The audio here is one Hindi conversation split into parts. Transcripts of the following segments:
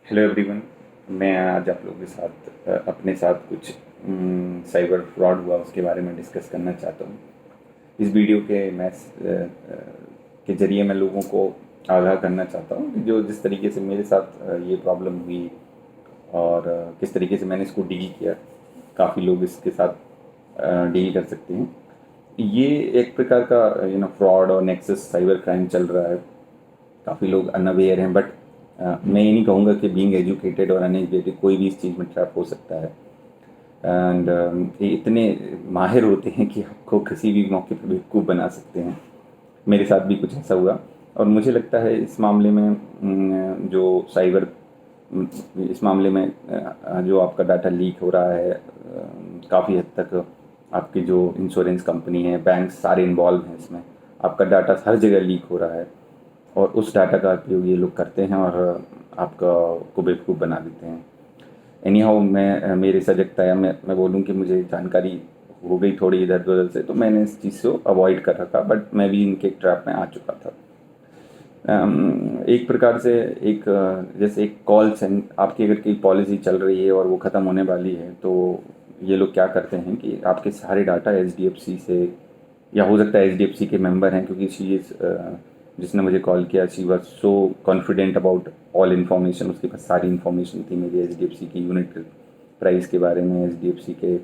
Hello everyone. मैं आज आप लोगों के साथ अपने साथ कुछ साइबर फ्रॉड हुआ उसके बारे में डिस्कस करना चाहता हूँ। इस वीडियो के के ज़रिए मैं लोगों को आगाह करना चाहता हूँ कि जो जिस तरीके से मेरे साथ ये प्रॉब्लम हुई और किस तरीके से मैंने इसको डील किया। काफ़ी लोग इसके साथ डील कर सकते हैं। ये एक प्रकार का फ्रॉड और नेक्सस साइबर क्राइम चल रहा है। काफ़ी लोग अनअवेयर हैं, बट मैं ये नहीं कहूँगा कि बीइंग एजुकेटेड और अनएजुकेटेड कोई भी इस चीज़ में ट्रैप हो सकता है। एंड ये इतने माहिर होते हैं कि आपको किसी भी मौके पर बेवकूफ़ बना सकते हैं। मेरे साथ भी कुछ ऐसा हुआ। और मुझे लगता है इस मामले में जो साइबर इस मामले में जो आपका डाटा लीक हो रहा है, काफ़ी हद तक आपकी जो इंश्योरेंस कंपनी है, बैंक सारे इन्वॉल्व हैं इसमें। आपका डाटा हर जगह लीक हो रहा है और उस डाटा का उपयोग ये लोग करते हैं और आपका को बेवकूफ़ बना देते हैं। एनी हाउ मैं मेरी सजगता है, मैं बोलूँ कि मुझे जानकारी हो गई थोड़ी इधर उधर से, तो मैंने इस चीज़ को अवॉइड कर रखा, बट मैं भी इनके ट्रैप में आ चुका था। एक प्रकार से एक जैसे एक कॉल सेंट आपकी अगर कोई पॉलिसी चल रही है और वो ख़त्म होने वाली है, तो ये लोग क्या करते हैं कि आपके सारे डाटा एचडीएफसी से, या हो सकता है एचडीएफसी के मेंबर हैं, क्योंकि जिसने मुझे कॉल किया she was so confident about all information. उसके पास सारी इन्फॉर्मेशन थी मेरी एचडीएफसी की यूनिट प्राइस के बारे में, एचडीएफसी के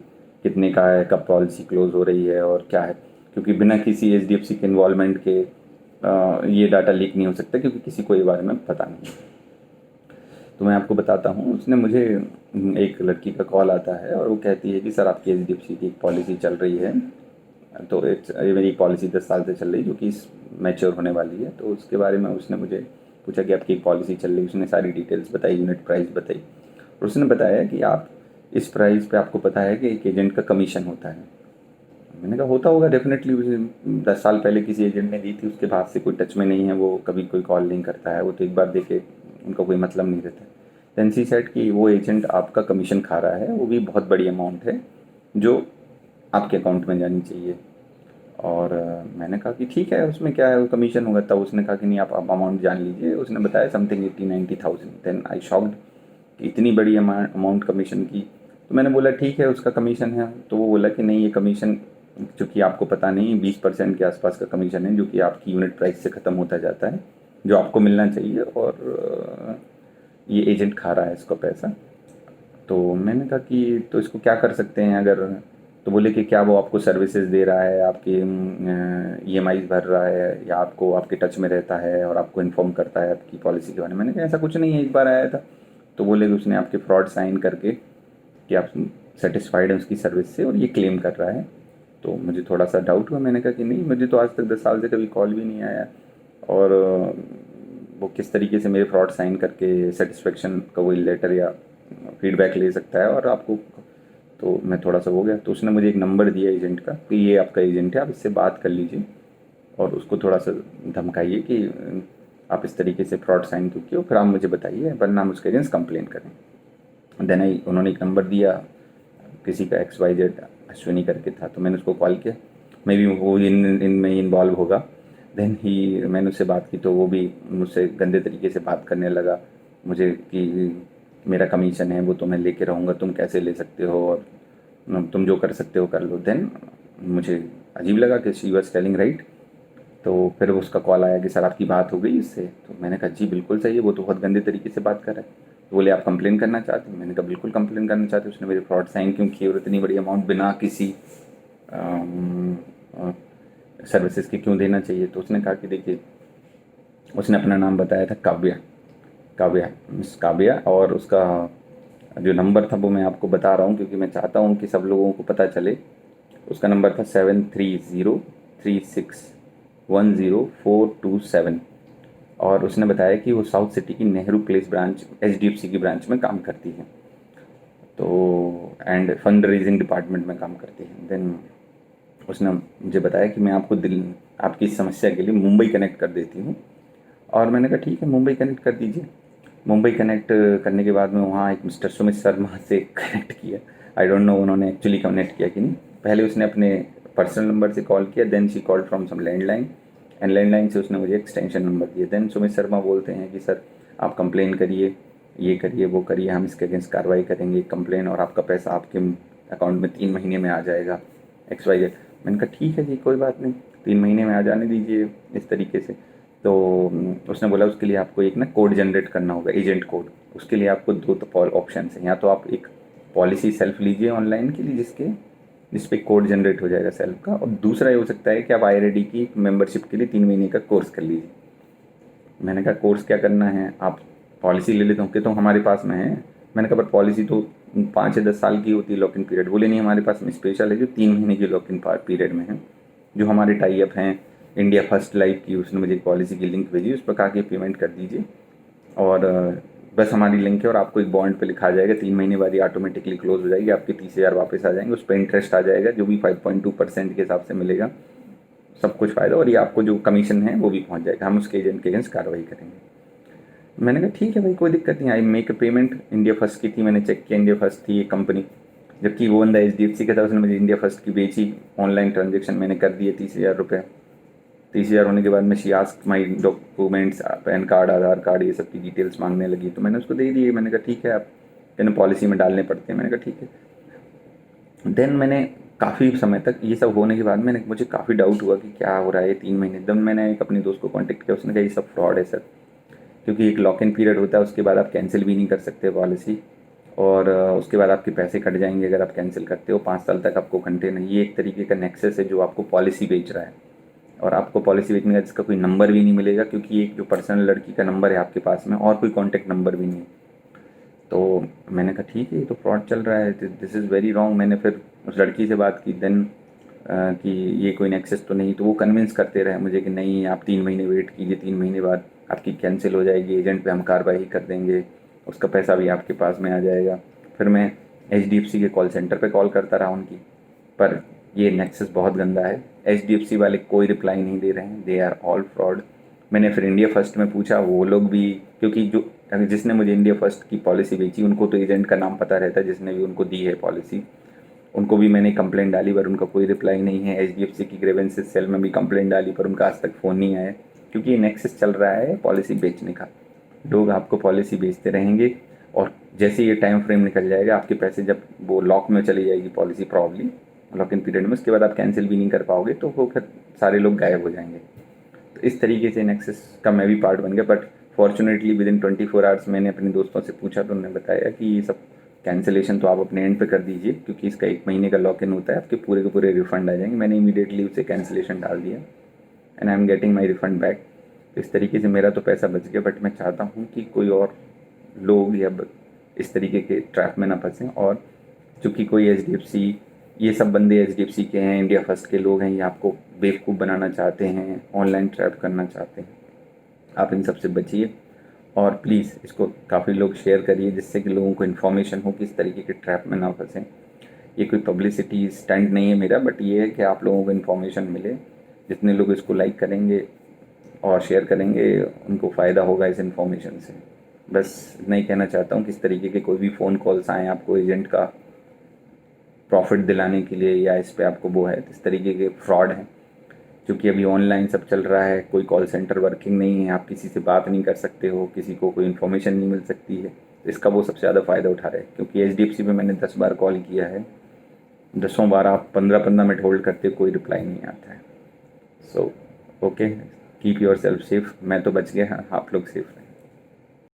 कितने का है, कब पॉलिसी क्लोज हो रही है और क्या है। क्योंकि बिना किसी एचडीएफसी के इन्वॉल्वमेंट के ये डाटा लीक नहीं हो सकता, क्योंकि किसी को ये बारे में पता नहीं। तो मैं आपको बताता हूँ, उसने मुझे एक लड़की का कॉल आता है और वो कहती है कि सर आपकी एचडीएफसी की एक पॉलिसी चल रही है। तो ये मेरी पॉलिसी 10 साल से चल रही, जो कि मैच्योर होने वाली है। तो उसके बारे में उसने मुझे पूछा कि आपकी एक पॉलिसी चल रही है। उसने सारी डिटेल्स बताई, यूनिट प्राइस बताई, और उसने बताया कि आप इस प्राइस पे आपको पता है कि एक एजेंट का कमीशन होता है। मैंने कहा होता होगा डेफिनेटली, उसे 10 साल पहले किसी एजेंट ने दी थी, उसके बाद से कोई टच में नहीं है, वो कभी कोई कॉल नहीं करता है, वो तो एक बार देखे उनका कोई मतलब नहीं रहता। देन सी सेड कि वो एजेंट आपका कमीशन खा रहा है, वो भी बहुत बड़ी अमाउंट है जो आपके अकाउंट में जानी चाहिए। और मैंने कहा कि ठीक है, उसमें क्या है, वो कमीशन होगा। तब उसने कहा कि नहीं, आप अमाउंट जान लीजिए। उसने बताया something 80-90 thousand. Then I shocked कि इतनी बड़ी अमाउंट कमीशन की। तो मैंने बोला ठीक है, उसका कमीशन है। तो वो बोला कि नहीं, ये कमीशन चूँकि आपको पता नहीं, 20% के आसपास का कमीशन है, जो कि आपकी यूनिट प्राइस से ख़त्म होता जाता है, जो आपको मिलना चाहिए, और ये एजेंट खा रहा है इसका पैसा। तो मैंने कहा कि तो इसको क्या कर सकते हैं अगर। तो बोले कि क्या वो आपको सर्विसेज दे रहा है, आपकी ईएमआई भर रहा है, या आपको आपके टच में रहता है और आपको इन्फॉर्म करता है आपकी पॉलिसी के बारे में। मैंने कहा ऐसा कुछ नहीं है, एक बार आया था। तो बोले कि उसने आपके फ्रॉड साइन करके कि आप सेटिस्फाइड हैं उसकी सर्विस से, और ये क्लेम कर रहा है। तो मुझे थोड़ा सा डाउट हुआ। मैंने कहा कि नहीं, मुझे तो आज तक 10 साल से कभी कॉल भी नहीं आया। और वो किस तरीके से मेरे फ्रॉड साइन करके सेटिस्फेक्शन का कोई लेटर या फीडबैक ले सकता है और आपको। तो मैं थोड़ा सा हो गया। तो उसने मुझे एक नंबर दिया एजेंट का कि ये आपका एजेंट है, आप इससे बात कर लीजिए और उसको थोड़ा सा धमकाइए कि आप इस तरीके से फ्रॉड साइन क्यों किए, फिर आप मुझे बताइए, वरना हम उसके अगेंस्ट कंप्लेन करें। देन आई उन्होंने एक नंबर दिया, किसी का XYZ अश्विनी करके था। तो मैंने उसको कॉल किया, मे बी वो इनमें इन्वॉल्व होगा। देन ही मैंने उससे बात की, तो वो भी मुझसे गंदे तरीके से बात करने लगा मुझे कि मेरा कमीशन है वो तो मैं लेके रहूँगा, तुम कैसे ले सकते हो, और तुम जो कर सकते हो कर लो। देन मुझे अजीब लगा कि शी वॉज टेलिंग राइट। तो फिर उसका कॉल आया कि सर आपकी बात हो गई इससे। तो मैंने कहा जी बिल्कुल सही है, वो तो बहुत गंदे तरीके से बात कर रहा है। तो बोले आप कंप्लेन करना चाहते हैं। मैंने कहा बिल्कुल कंप्लेन करना चाहते हैं, उसने मेरे फ्रॉड साइन क्यों किए और इतनी बड़ी अमाउंट बिना किसी सर्विसेज के क्यों देना चाहिए। तो उसने कहा कि देखिए, उसने अपना नाम बताया था काव्या, काव्या, मिस काव्या, और उसका जो नंबर था वो मैं आपको बता रहा हूँ क्योंकि मैं चाहता हूँ कि सब लोगों को पता चले। उसका नंबर था 7303610427। और उसने बताया कि वो साउथ सिटी की नेहरू प्लेस ब्रांच एचडीएफसी की ब्रांच में काम करती है, तो एंड फंड रेजिंग डिपार्टमेंट में काम करती है। देन उसने मुझे बताया कि मैं आपको आपकी इस समस्या के लिए मुंबई कनेक्ट कर देती हूँ। और मैंने कहा ठीक है, मुंबई कनेक्ट कर दीजिए। मुंबई कनेक्ट करने के बाद में वहाँ एक मिस्टर सुमित शर्मा से कनेक्ट किया। आई डोंट नो उन्होंने एक्चुअली कनेक्ट किया कि नहीं। पहले उसने अपने पर्सनल नंबर से कॉल किया, then she called from some landline, and landline से उसने मुझे एक्सटेंशन नंबर दिया। देन सुमित शर्मा बोलते हैं कि सर आप कंप्लेन करिए ये करिए वो करिए, हम इसके अगेंस्ट कार्रवाई करेंगे, कंप्लेन, और आपका पैसा आपके अकाउंट में 3 महीने में आ जाएगा, XYZ। मैंने कहा ठीक है जी, कोई बात नहीं, 3 महीने में आ जाने दीजिए इस तरीके से। तो उसने बोला उसके लिए आपको एक ना कोड जनरेट करना होगा, एजेंट कोड। उसके लिए आपको दो तो ऑप्शन हैं, या तो आप एक पॉलिसी सेल्फ लीजिए ऑनलाइन के लिए जिस पे कोड जनरेट हो जाएगा सेल्फ का, और दूसरा ये हो सकता है कि आप IRD की मेंबरशिप के लिए 3 महीने का कोर्स कर लीजिए। मैंने कहा कोर्स क्या करना है, आप पॉलिसी ले लेते हो कि तो हमारे पास में है। मैंने कहा पर पॉलिसी तो 5 या 10 साल की होती है लॉक इन पीरियड। बोले नहीं, हमारे पास में स्पेशल है जो 3 महीने की लॉक इन पीरियड में है, जो हमारे टाई अप हैं इंडिया फर्स्ट लाइफ की। उसने मुझे एक पॉलिसी की लिंक भेजी, उस पर कहा कि पेमेंट कर दीजिए, और बस हमारी लिंक है, और आपको एक बॉन्ड पे लिखा आ जाएगा 3 महीने बाद ये ऑटोमेटिकली क्लोज हो जाएगी, आपके 30,000 वापस आ जाएंगे, उस पर इंटरेस्ट आ जाएगा जो भी 5.2% के हिसाब से मिलेगा, सब कुछ फ़ायदा, और ये आपको जो कमीशन है वो भी पहुंच जाएगा, हम उसके एजेंट के अगेंस्ट कार्रवाई करेंगे। मैंने कहा ठीक है भाई, कोई दिक्कत नहीं। I make a payment. India first की थी, मैंने चेक किया इंडिया फर्स्ट थी ये कंपनी, जबकि वो बंदा HDFC का था, उसने मुझे इंडिया फर्स्ट की बेची। ऑनलाइन ट्रांजेक्शन मैंने कर दिए 30,000 रुपये। 30,000 होने के बाद में she ask my documents, pan card, Aadhaar card, ये सब की डिटेल्स मांगने लगी, तो मैंने उसको दे दिए। मैंने कहा ठीक है, आप कहने पॉलिसी में डालने पड़ते हैं। मैंने कहा ठीक है। देन मैंने काफ़ी समय तक ये सब होने के बाद मुझे काफ़ी डाउट हुआ कि क्या हो रहा है ये 3 महीने। देन मैंने एक अपने दोस्त को कॉन्टेक्ट किया, उसने कहा ये सब फ्रॉड है सर, क्योंकि एक लॉक इन पीरियड होता है, उसके बाद आप कैंसिल भी नहीं कर सकते पॉलिसी, और उसके बाद आपके पैसे कट जाएंगे अगर आप कैंसिल करते हो। 5 साल तक आपको कंटेन, ये एक तरीके का नेक्सस है जो आपको पॉलिसी बेच रहा है, और आपको पॉलिसी बेचने का जिसका कोई नंबर भी नहीं मिलेगा, क्योंकि एक जो पर्सनल लड़की का नंबर है आपके पास में, और कोई कॉन्टैक्ट नंबर भी नहीं। तो मैंने कहा ठीक है, ये तो फ्रॉड चल रहा है, दिस इज़ वेरी रॉन्ग। मैंने फिर उस लड़की से बात की देन कि ये कोई नेक्सस तो नहीं। तो वो कन्विंस करते रहे मुझे कि नहीं, आप 3 महीने वेट कीजिए, 3 महीने बाद आपकी कैंसिल हो जाएगी, एजेंट पे हम कार्रवाई कर देंगे, उसका पैसा भी आपके पास में आ जाएगा। फिर मैं HDFC के कॉल सेंटर पे कॉल करता रहा उनकी, पर ये नेक्सस बहुत गंदा है। HDFC वाले कोई रिप्लाई नहीं दे रहे हैं, दे आर ऑल फ्रॉड। मैंने फिर इंडिया फर्स्ट में पूछा, वो लोग भी, क्योंकि जिसने मुझे इंडिया फर्स्ट की पॉलिसी बेची उनको तो एजेंट का नाम पता रहता है जिसने भी उनको दी है पॉलिसी, उनको भी मैंने कंप्लेंट डाली पर उनका कोई रिप्लाई नहीं है। HDFC की ग्रीवेंसेस सेल में भी कंप्लेंट डाली पर उनका आज तक फ़ोन नहीं आया, क्योंकि ये नेक्सस चल रहा है पॉलिसी बेचने का। लोग आपको पॉलिसी बेचते रहेंगे, और जैसे ये टाइम फ्रेम निकल जाएगा, आपके पैसे जब वो लॉक में चली जाएगी policy, probably lock in period में, उसके बाद आप कैंसिल भी नहीं कर पाओगे, तो वो फिर सारे लोग गायब हो जाएंगे। तो इस तरीके से नेक्सस का मैं भी पार्ट बन गया। But fortunately with in 24 hours मैंने अपने दोस्तों से पूछा तो उन्होंने बताया कि ये सब कैंसिलेशन तो आप अपने एंड पे कर दीजिए, क्योंकि इसका 1 महीने का लॉक इन होता है, आपके पूरे के पूरे रिफंड आ जाएंगे। मैंने इमीडिएटली उसे कैंसिलेशन डाल दिया, and I am getting my refund back. इस तरीके से मेरा तो पैसा बच गया, बट मैं चाहता हूँ कि कोई और लोग या इस तरीके के ट्रैप में ना फंसें। और चूँकि कोई HDFC, ये सब बंदे HDFC के हैं, इंडिया फर्स्ट के लोग हैं, ये आपको बेवकूफ़ बनाना चाहते हैं, ऑनलाइन ट्रैप करना चाहते हैं। आप इन सब से बचिए, और प्लीज़ इसको काफ़ी लोग शेयर करिए, जिससे कि लोगों को इन्फॉर्मेशन हो कि इस तरीके के ट्रैप में ना फंसें। ये कोई पब्लिसिटी स्टंट नहीं है मेरा, बट ये है कि आप लोगों को इन्फॉर्मेशन मिले। जितने लोग इसको लाइक करेंगे और शेयर करेंगे उनको फ़ायदा होगा इस इन्फॉर्मेशन से। बस इतना ही कहना चाहता हूँ कि इस तरीके के कोई भी फ़ोन कॉल्स आएँ आपको एजेंट का प्रॉफिट दिलाने के लिए, या इस पे आपको वो है, तो इस तरीके के फ्रॉड हैं। क्योंकि अभी ऑनलाइन सब चल रहा है, कोई कॉल सेंटर वर्किंग नहीं है, आप किसी से बात नहीं कर सकते हो, किसी को कोई इन्फॉर्मेशन नहीं मिल सकती है, इसका वो सबसे ज़्यादा फ़ायदा उठा रहे हैं। क्योंकि HDFC पे मैंने 10 बार कॉल किया है, 10 बार आप 15-15 मिनट होल्ड करते हो, कोई रिप्लाई नहीं आता है। So okay, keep your self safe. मैं तो बच गया, आप लोग सेफ रहें।